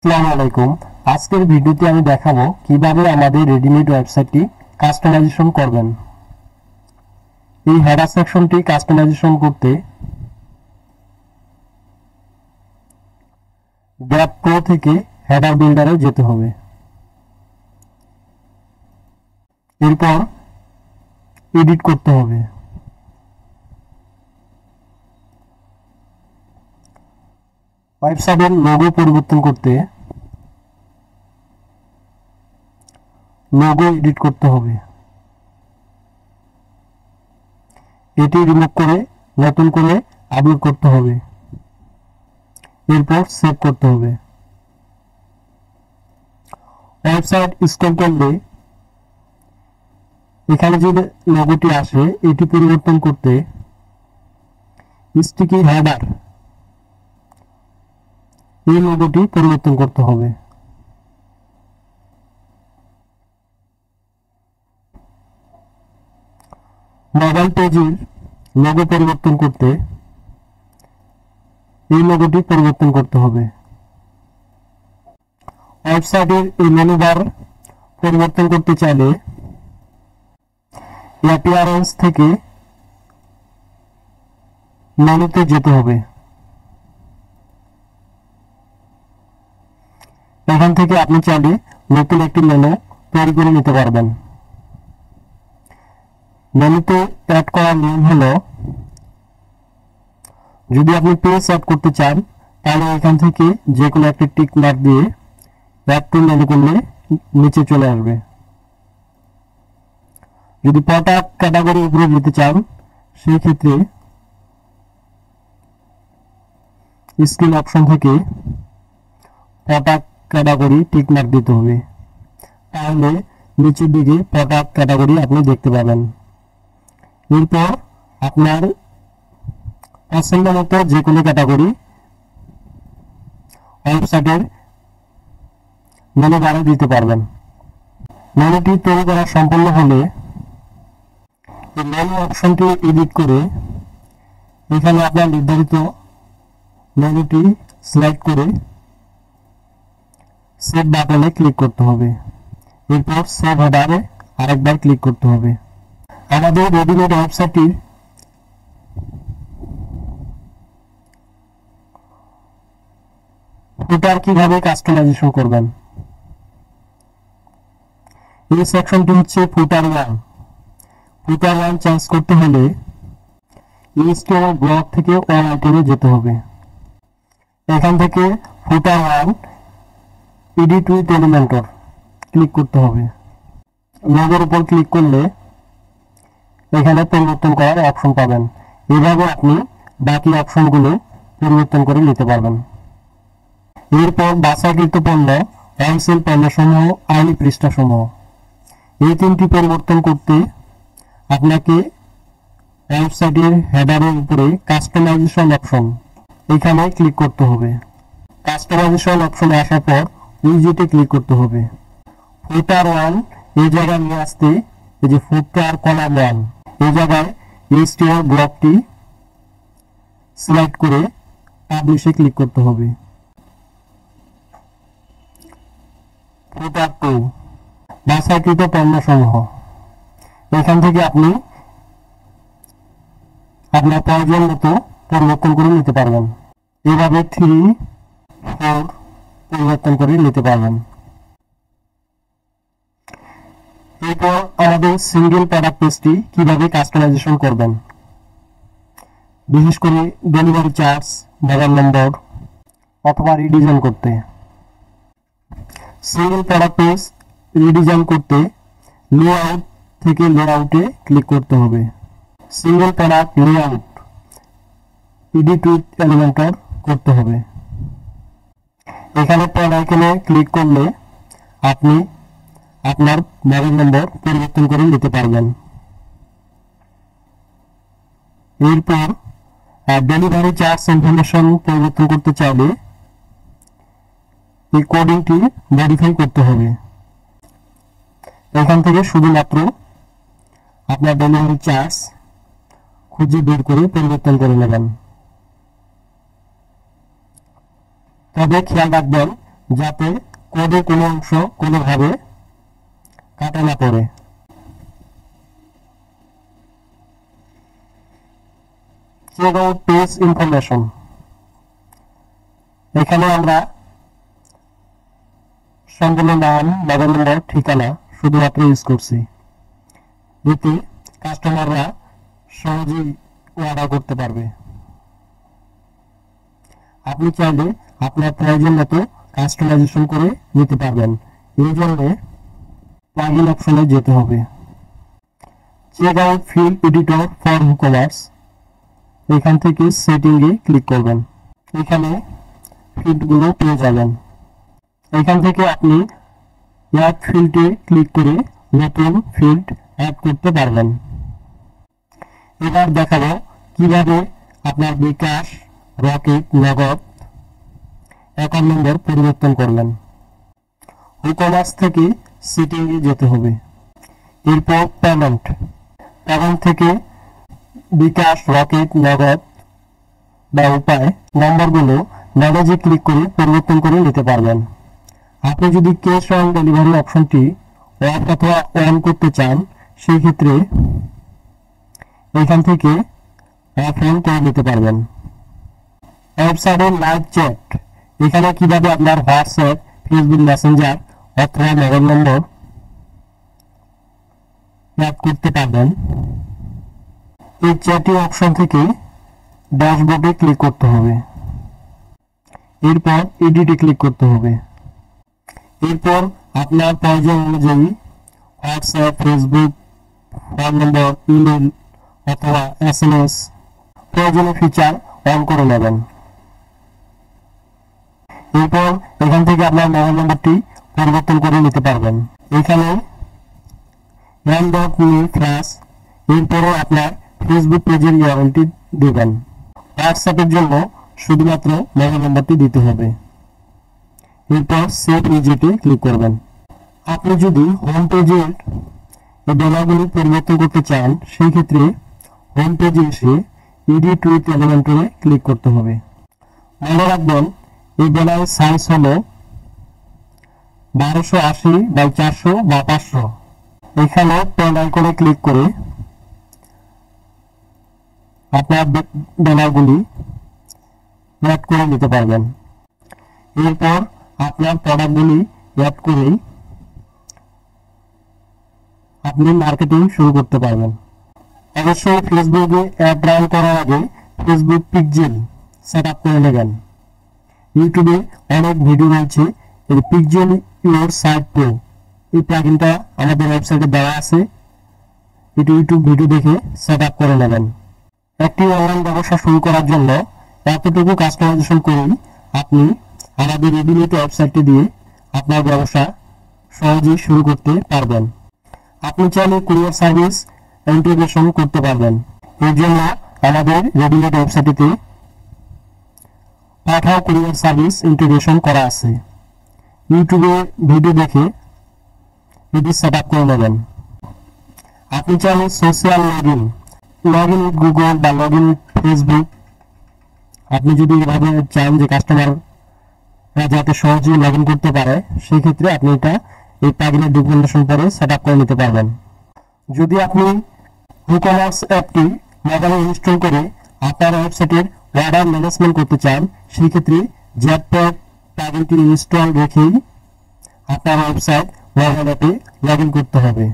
আসসালামু আলাইকুম। আজকের ভিডিওতে আমি দেখাবো কিভাবে আমাদের রেডিমেড ওয়েবসাইটটি কাস্টমাইজেশন করবেন। এই হেডার সেকশনটি কাস্টমাইজেশন করতে গ্র্যাব প্রো থেকে হেডার বিল্ডারে যেতে হবে। এরপর এডিট করতে হবে। ওয়েবসাইটের লোগো পরিবর্তন করতে লোগো এডিট করতে হবে। এটি রিমুভ করে নতুন করে আপলোড করতে হবে। এরপর সেভ করতে হবে। ওয়েবসাইট স্ক্রল করলে এখানে যে লোগোটি আসে এটি পরিবর্তন করতে স্টিকি হেডার এই লোগোটি পরিবর্তন করতে হবে। মোবাইল পেজের লোগো পরিবর্তন করতে এই লোগোটি পরিবর্তন করতে হবে। ওয়েবসাইটের এই মেনু বার পরিবর্তন করতে চাইলে অ্যাপিয়ারেন্স থেকে মেনুতে যেতে হবে। এখান থেকে আপনি চাইলে নতুন একটি মেনু তৈরি করে নিতে পারবেন। মেনুতে অ্যাড করার নিয়ম হলো, যদি আপনি পেজ অ্যাড করতে চান তাহলে এখান থেকে যে কোনো একটি টিক মার্ক দিয়ে অ্যাড টু মেনু করলে নিচে চলে আসবে। যদি প্রোডাক্ট ক্যাটাগরি উপরে যেতে চান সেই ক্ষেত্রে স্ক্রিন অপশন থেকে প্রোডাক্ট ক্যাটাগরি টিক মার্ক দিতে হবে, তাহলে নিচের দিকে প্রোডাক্ট ক্যাটাগরি আপনি দেখতে পাবেন। এরপর আপনার পছন্দ মতো যে কোনো ক্যাটাগরি ওয়েবসাইটের মেনু বারে দিতে পারবেন। মেনুটি তৈরি করা সম্পন্ন হলে এই মেনু অপশনটি এডিট করে এখানে আপনার নির্ধারিত মেনুটি সিলেক্ট করে সেভ বাটনে ক্লিক করতে হবে। এরপর সেভ হেডারে আরেকবার ক্লিক করতে হবে। আমাদের রেডিমেড ওয়েবসাইটটির ফুটার কিভাবে কাস্টমাইজেশন করবেন। এই সেকশনটি হচ্ছে ফুটার 1। ফুটার 1 চেঞ্জ করতে হলে এইচটিএমএল ব্লক থেকে অল আইটেমে যেতে হবে। এখান থেকে ফুটার 1 এডিট উইথ এলিমেন্টর ক্লিক করতে হবে। লোগোর উপর ক্লিক করলে এখানে পরিবর্তন করার অপশন পাবেন। এভাবে আপনি বাকি অপশনগুলো পরিবর্তন করে নিতে পারবেন। এরপর বাছাইকৃত পণ্য, অনসেল পণ্যসমূহ, আর্লি পৃষ্ঠাসমূহ এই তিনটি পরিবর্তন করতে আপনাকে ওয়েবসাইটের হেডারের উপরে কাস্টমাইজেশন অপশন এখানে ক্লিক করতে হবে। কাস্টমাইজেশন অপশনে আসার পর উইজেটে ক্লিক করতে হবে। ফুটার 1 এই জায়গায় নিয়ে আসতে এই যে ফুটার কলাম 1 এই জায়গায় এইচটিএমএল ব্লকটি সিলেক্ট করে পাবলিশে ক্লিক করতে হবে। ফুটার 2 বাছাইকৃত পণ্যসমূহ, এখান থেকে আপনি আপনার প্রয়োজন মতো পরিবর্তন করে নিতে পারবেন। এভাবে 3, 4 পরিবর্তন করে নিতে পারবেন। এরপর আমাদের সিঙ্গেল প্রোডাক্ট পেজটি কিভাবে কাস্টমাইজেশন করবেন, বিশেষ করে ডেলিভারি চার্জ, মোবাইল নম্বর অথবা রিডিজাইন করতে। সিঙ্গেল প্রোডাক্ট পেজ রিডিজাইন করতে লেআউট থেকে লেআউটে ক্লিক করতে হবে। Single product layout edit with Elementor করতে হবে। এখানে পেন আইকনে ক্লিক করলে আপনি আপনার মোবাইল নম্বর পরিবর্তন করে নিতে পারবেন। এরপর ডেলিভারি চার্জ ইনফরমেশন পরিবর্তন করতে চাইলে এই কোডিংটি মডিফাই করতে হবে। এখান থেকে শুধুমাত্র আপনার ডেলিভারি চার্জ খুঁজে বের করে পরিবর্তন করে নেবেন। তবে খেয়াল রাখবেন যাতে কোডে কোনো অংশ কোনোভাবে কাটা না পড়ে। Check out page information. এখানে আমরা সম্পূর্ণ নাম, মোবাইল নম্বর, ঠিকানা শুধুমাত্র ইউজ করছি, এতে কাস্টমাররা সহজেই অর্ডার করতে পারবে। আপনি চাইলে আপনার প্রয়োজন মতো কাস্টমাইজেশন করে নিতে পারবেন। এই জন্য প্লাগইন অপশনে যেতে হবে। Check out field editor for WooCommerce, এখান থেকে সেটিংয়ে ক্লিক করবেন। এখানে ফিল্ডগুলো পেয়ে যাবেন। এখান থেকে আপনি অ্যাড ফিল্ডে ক্লিক করে নতুন ফিল্ড অ্যাড করতে পারবেন। এবার দেখাবো কিভাবে আপনার বিকাশ, রকেট, নগদ অ্যাকাউন্ট নম্বর পরিবর্তন করবেন। WooCommerce থেকে সেটিংয়ে যেতে হবে। এরপর পেমেন্ট থেকে বিকাশ, রকেট, নগদ বা উপায় নম্বরগুলো ম্যানেজে ক্লিক করে পরিবর্তন করে নিতে পারবেন। আপনি যদি ক্যাশ অন ডেলিভারি অপশনটি অফ অথবা অন করতে চান, সেই ক্ষেত্রে এখান থেকে অফ অন করে নিতে পারবেন। ওয়েবসাইটের লাইভ চ্যাট, এখানে কিভাবে আপনার হোয়াটসঅ্যাপ, ফেসবুক মেসেঞ্জার অথবা মোবাইল নম্বর অ্যাড করতে পারবেন। এই চ্যাটিং অপশন থেকে ড্যাশবোর্ডে ক্লিক করতে হবে। এরপর এডিটে ক্লিক করতে হবে। এরপর আপনার প্রয়োজন অনুযায়ী হোয়াটসঅ্যাপ, ফেসবুক, ফোন নম্বর, ইমেল অথবা SMS প্রয়োজনীয় ফিচার অন করে নেবেন। এরপর এখান থেকে আপনার মোবাইল নম্বরটি পরিবর্তন করে নিতে পারবেন। এখানে ran.me/, এরপরও আপনার ফেসবুক পেজের ইউআরএলটি দেবেন। হোয়াটসঅ্যাপের জন্য শুধুমাত্র মোবাইল নম্বরটি দিতে হবে। এরপর সেভ উইজেটে ক্লিক করবেন। আপনি যদি হোম পেজের এই ব্যানারগুলি পরিবর্তন করতে চান, সেই ক্ষেত্রে হোম পেজে এসে এডিট উইথ এলিমেন্টরে ক্লিক করতে হবে। মনে রাখবেন এই ব্যানারের সাইজ হলো 1280x400 বা 500। এখানে পেন আইকনে ক্লিক করে আপনার ব্যানারগুলি অ্যাড করে নিতে পারবেন। এরপর আপনার প্রোডাক্টগুলি অ্যাড করেই আপনি মার্কেটিং শুরু করতে পারবেন। অবশ্যই ফেসবুকে অ্যাড রান করার আগে ফেসবুক পিক্সেল সেট আপ করে নেবেন। ইউটিউবে অনেক ভিডিও রয়েছে, এই পিক্সেল ইউর সাইট প্রো এই প্লাগইনটা আমাদের ওয়েবসাইটে দেওয়া আছে। এটি ইউটিউব ভিডিও দেখে সেট আপ করে নেবেন। একটি অনলাইন ব্যবসা শুরু করার জন্য এতটুকু কাস্টমাইজেশন করেই আপনি আমাদের রেডিমেড ওয়েবসাইটটি দিয়ে আপনার ব্যবসা সহজেই শুরু করতে পারবেন। আপনি চাইলে কুরিয়ার সার্ভিস ইন্টিগ্রেশন করতে পারবেন। এর জন্য আমাদের রেডিমেড ওয়েবসাইটটিতে পাঠাও কুরিয়ার সার্ভিস ইন্টিগ্রেশন করা আছে। ইউটিউবে ভিডিও দেখে এটি সেট আপ করে নেবেন। আপনি চাইলে সোশ্যাল লগ ইন গুগল বা লগ ইন ফেসবুক, আপনি যদি এভাবে চান যে কাস্টমার যাতে সহজে লগ ইন করতে পারে, সেই ক্ষেত্রে আপনি এটা এই প্লাগইনের ডকুমেন্টেশন পরে সেট আপ করে নিতে পারবেন। যদি আপনি WooCommerce অ্যাপটি মোবাইলে ইনস্টল করে আপনার ওয়েবসাইটের অর্ডার ম্যানেজমেন্ট করতে চান, সেই ক্ষেত্রে জ্যাপটপ প্লাগইনটি ইনস্টল রেখেই আপনার ওয়েবসাইট মোবাইল অ্যাপে লগ ইন করতে হবে।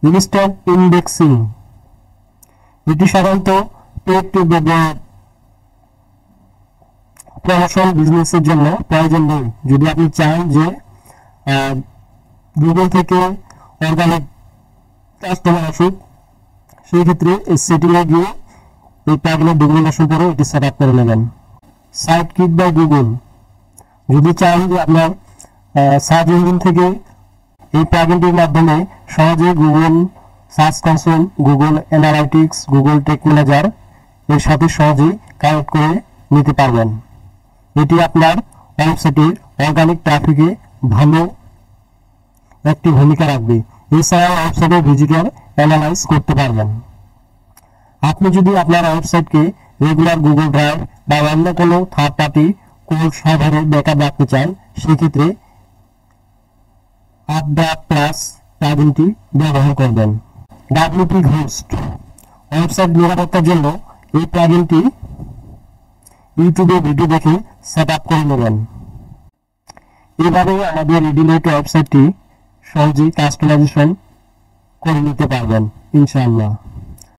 ইনস্ট্যান্ট ইন্ডেক্সিং, এটি সাধারণত পেড প্রমোশন বিজনেসের জন্য প্রয়োজন নেই। যদি আপনি চান যে গুগল থেকে অর্গানিক কাস্টমার আসুক, সেই ক্ষেত্রে এই সেটিংয়ে গিয়ে এই প্লাগইনের ডকুমেন্টেশন করে এটি সেট আপ করে নেবেন। সাইট কিট বাই গুগল, যদি চান যে আপনার সার্চ ইঞ্জিন থেকে এই প্লাগইনটির মাধ্যমে সহজে Google search console, Google analytics, Google tag manager এর সাথে সহজেই কানেক্ট করে নিতে পারবেন। এটি আপনার ওয়েবসাইটের অর্গানিক ট্রাফিকে ভালো একটি ভূমিকা রাখবে। এছাড়াও ওয়েবসাইটের ভিজিটর অ্যানালাইজ করতে পারবেন। আপনি যদি আপনার ওয়েবসাইটকে রেগুলার গুগল ড্রাইভ বা অন্য কোনো থার্ড পার্টি কোড সাভারে ব্যাকআপ রাখতে চান সেক্ষেত্রে আপডেট প্লাস প্লাগইনটি ব্যবহার করবেন। WP ঘোস্ট ওয়েবসাইট নিরাপত্তার জন্য এই প্লাগইনটি ইউটিউবে ভিডিও দেখে সেট আপ করে নেবেন। এভাবেই আমাদের রেডিমেড ওয়েবসাইটটি সহজেই কাস্টমাইজেশন করে নিতে পারবেন ইনশাআল্লাহ।